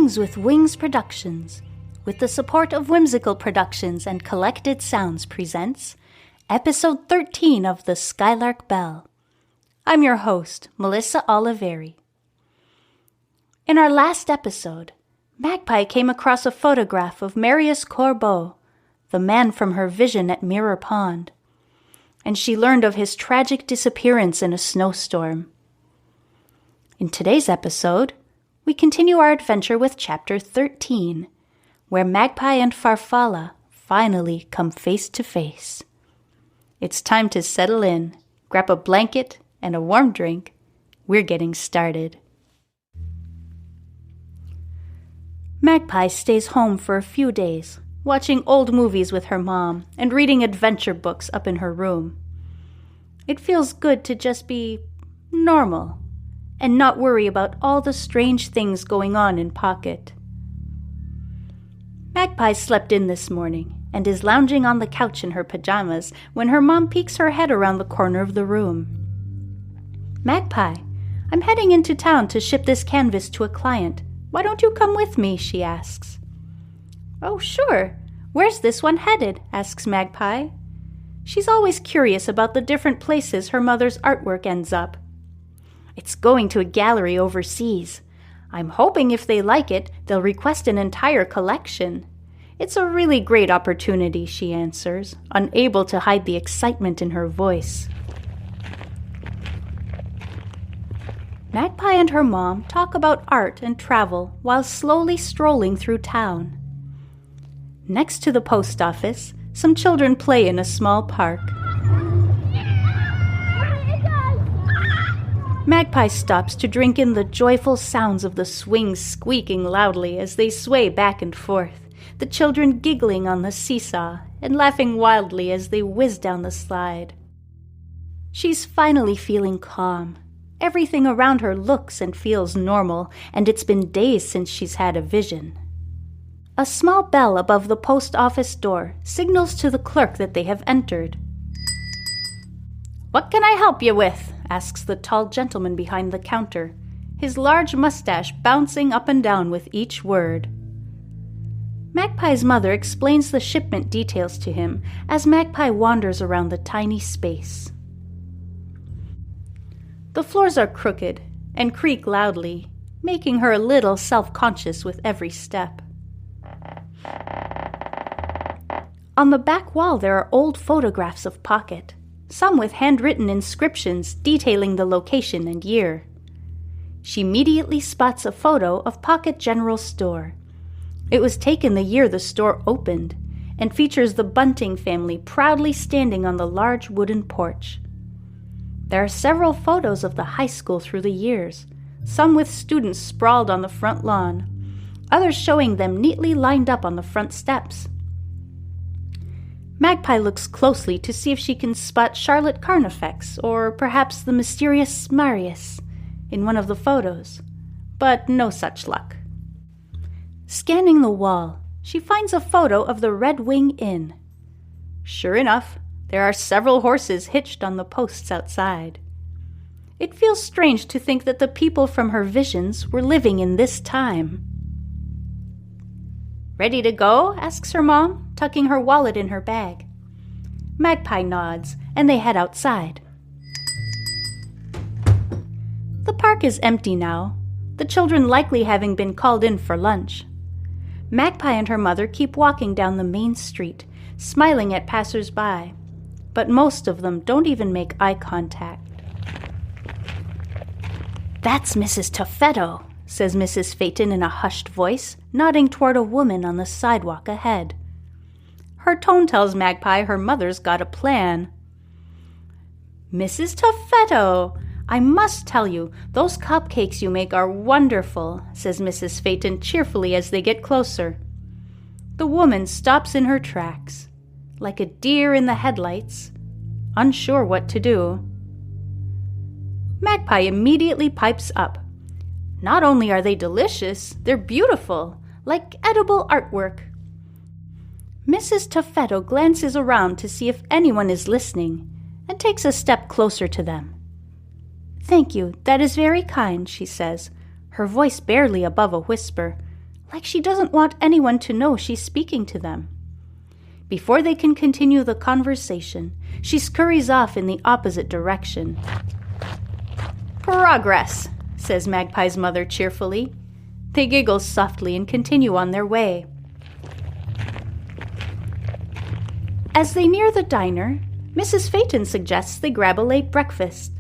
Songs with Wings Productions, with the support of Whimsical Productions and Collected Sounds, presents Episode 13 of the Skylark Bell. I'm your host, Melissa Oliveri. In our last episode, Magpie came across a photograph of Marius Corbeau, the man from her vision at Mirror Pond, and she learned of his tragic disappearance in a snowstorm. In today's episode, we continue our adventure with Chapter 13, where Magpie and Farfalla finally come face to face. It's time to settle in, grab a blanket and a warm drink. We're getting started. Magpie stays home for a few days, watching old movies with her mom and reading adventure books up in her room. It feels good to just be normal and not worry about all the strange things going on in Pocket. Magpie slept in this morning and is lounging on the couch in her pajamas when her mom peeks her head around the corner of the room. "Magpie, I'm heading into town to ship this canvas to a client. Why don't you come with me?" she asks. "Oh, sure. Where's this one headed?" asks Magpie. She's always curious about the different places her mother's artwork ends up. "It's going to a gallery overseas. I'm hoping if they like it, they'll request an entire collection. It's a really great opportunity," she answers, unable to hide the excitement in her voice. Magpie and her mom talk about art and travel while slowly strolling through town. Next to the post office, some children play in a small park. Magpie stops to drink in the joyful sounds of the swings squeaking loudly as they sway back and forth, the children giggling on the seesaw and laughing wildly as they whiz down the slide. She's finally feeling calm. Everything around her looks and feels normal, and it's been days since she's had a vision. A small bell above the post office door signals to the clerk that they have entered. "What can I help you with?" asks the tall gentleman behind the counter, his large mustache bouncing up and down with each word. Magpie's mother explains the shipment details to him as Magpie wanders around the tiny space. The floors are crooked and creak loudly, making her a little self-conscious with every step. On the back wall there are old photographs of Pocket, some with handwritten inscriptions detailing the location and year. She immediately spots a photo of Pocket General Store. It was taken the year the store opened and features the Bunting family proudly standing on the large wooden porch. There are several photos of the high school through the years, some with students sprawled on the front lawn, others showing them neatly lined up on the front steps. Magpie looks closely to see if she can spot Charlotte Carnifex or perhaps the mysterious Marius in one of the photos, but no such luck. Scanning the wall, she finds a photo of the Red Wing Inn. Sure enough, there are several horses hitched on the posts outside. It feels strange to think that the people from her visions were living in this time. "Ready to go?" asks her mom, tucking her wallet in her bag. Magpie nods, and they head outside. The park is empty now, the children likely having been called in for lunch. Magpie and her mother keep walking down the main street, smiling at passers-by, but most of them don't even make eye contact. "That's Mrs. Tuffetto," says Mrs. Phaeton in a hushed voice, nodding toward a woman on the sidewalk ahead. Her tone tells Magpie her mother's got a plan. "Mrs. Tuffetto, I must tell you, those cupcakes you make are wonderful," says Mrs. Phaeton cheerfully as they get closer. The woman stops in her tracks, like a deer in the headlights, unsure what to do. Magpie immediately pipes up. Not only are they delicious, they're beautiful, like edible artwork. Mrs. Tuffetto glances around to see if anyone is listening and takes a step closer to them. "Thank you, that is very kind," she says, her voice barely above a whisper, like she doesn't want anyone to know she's speaking to them. Before they can continue the conversation, she scurries off in the opposite direction. "Progress," says Magpie's mother cheerfully. They giggle softly and continue on their way. As they near the diner, Mrs. Phaeton suggests they grab a late breakfast.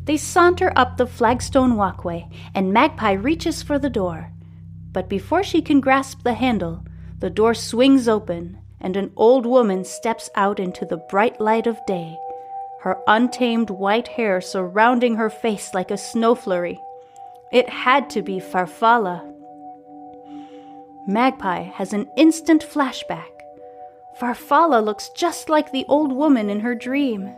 They saunter up the flagstone walkway, and Magpie reaches for the door. But before she can grasp the handle, the door swings open, and an old woman steps out into the bright light of day, her untamed white hair surrounding her face like a snow flurry. It had to be Farfalla. Magpie has an instant flashback. Farfalla looks just like the old woman in her dream.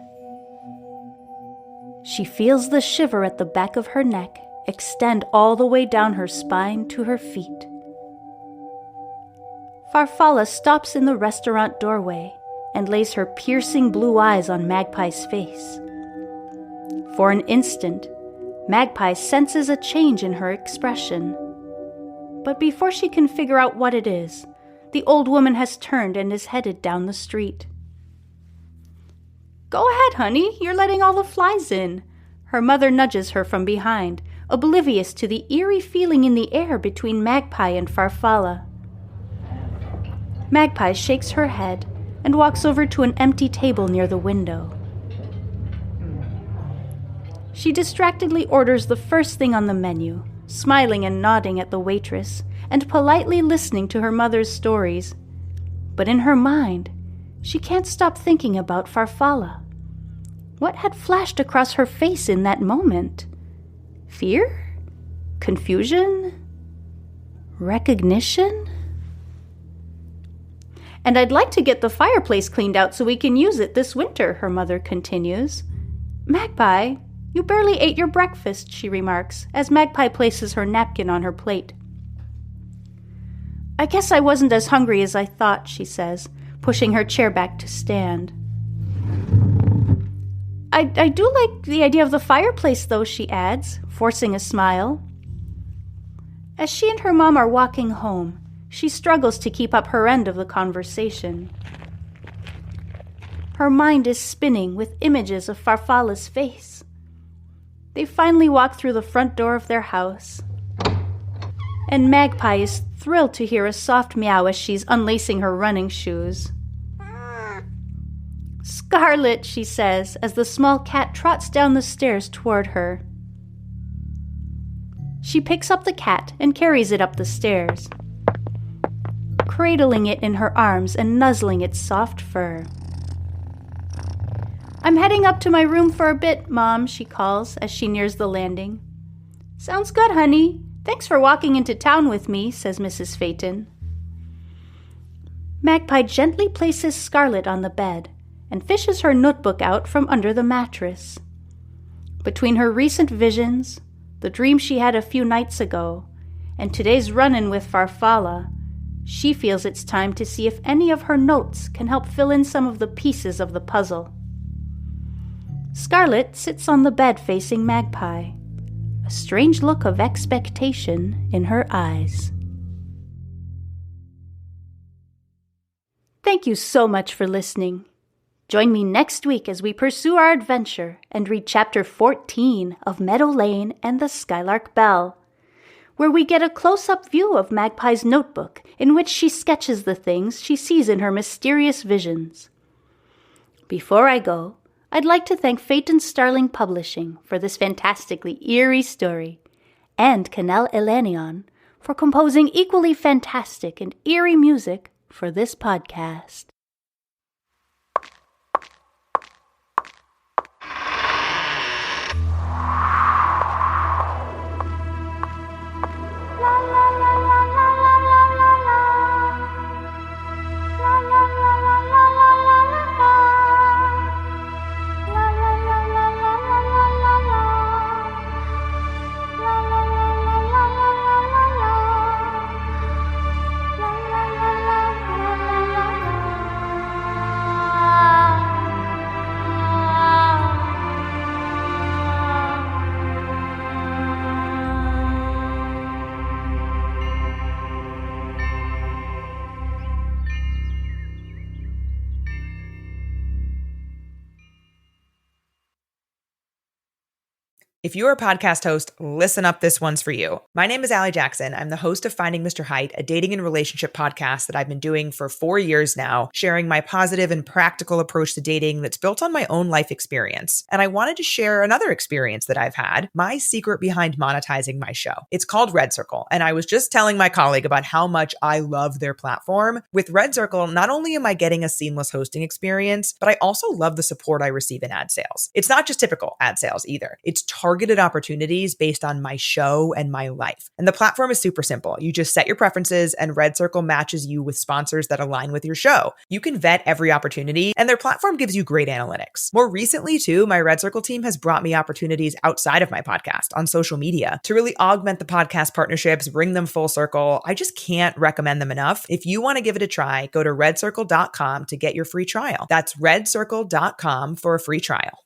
She feels the shiver at the back of her neck extend all the way down her spine to her feet. Farfalla stops in the restaurant doorway and lays her piercing blue eyes on Magpie's face. For an instant, Magpie senses a change in her expression. But before she can figure out what it is, the old woman has turned and is headed down the street. "Go ahead, honey, you're letting all the flies in." Her mother nudges her from behind, oblivious to the eerie feeling in the air between Magpie and Farfalla. Magpie shakes her head and walks over to an empty table near the window. She distractedly orders the first thing on the menu, smiling and nodding at the waitress, and politely listening to her mother's stories. But in her mind, she can't stop thinking about Farfalla. What had flashed across her face in that moment? Fear? Confusion? Recognition? "And I'd like to get the fireplace cleaned out so we can use it this winter," her mother continues. "Magpie, you barely ate your breakfast," she remarks, as Magpie places her napkin on her plate. "I guess I wasn't as hungry as I thought," she says, pushing her chair back to stand. I do like the idea of the fireplace, though," she adds, forcing a smile. As she and her mom are walking home, she struggles to keep up her end of the conversation. Her mind is spinning with images of Farfalla's face. They finally walk through the front door of their house, and Magpie is thrilled to hear a soft meow as she's unlacing her running shoes. "Scarlet," she says, as the small cat trots down the stairs toward her. She picks up the cat and carries it up the stairs, cradling it in her arms and nuzzling its soft fur. "I'm heading up to my room for a bit, Mom," she calls as she nears the landing. "Sounds good, honey. Thanks for walking into town with me," says Mrs. Phaeton. Magpie gently places Scarlet on the bed and fishes her notebook out from under the mattress. Between her recent visions, the dream she had a few nights ago, and today's run-in with Farfalla, she feels it's time to see if any of her notes can help fill in some of the pieces of the puzzle. Scarlet sits on the bed facing Magpie, a strange look of expectation in her eyes. Thank you so much for listening. Join me next week as we pursue our adventure and read Chapter 14 of Meadow Lane and the Skylark Bell, where we get a close-up view of Magpie's notebook in which she sketches the things she sees in her mysterious visions. Before I go, I'd like to thank Phaeton Starling Publishing for this fantastically eerie story, and Canal Elenion for composing equally fantastic and eerie music for this podcast. If you're a podcast host, listen up, this one's for you. My name is Allie Jackson. I'm the host of Finding Mr. Height, a dating and relationship podcast that I've been doing for 4 years now, sharing my positive and practical approach to dating that's built on my own life experience. And I wanted to share another experience that I've had, my secret behind monetizing my show. It's called Red Circle, and I was just telling my colleague about how much I love their platform. With Red Circle, not only am I getting a seamless hosting experience, but I also love the support I receive in ad sales. It's not just typical ad sales either. It's targeted opportunities based on my show and my life. And the platform is super simple. You just set your preferences and Red Circle matches you with sponsors that align with your show. You can vet every opportunity and their platform gives you great analytics. More recently too, my Red Circle team has brought me opportunities outside of my podcast on social media to really augment the podcast partnerships, bring them full circle. I just can't recommend them enough. If you want to give it a try, go to redcircle.com to get your free trial. That's redcircle.com for a free trial.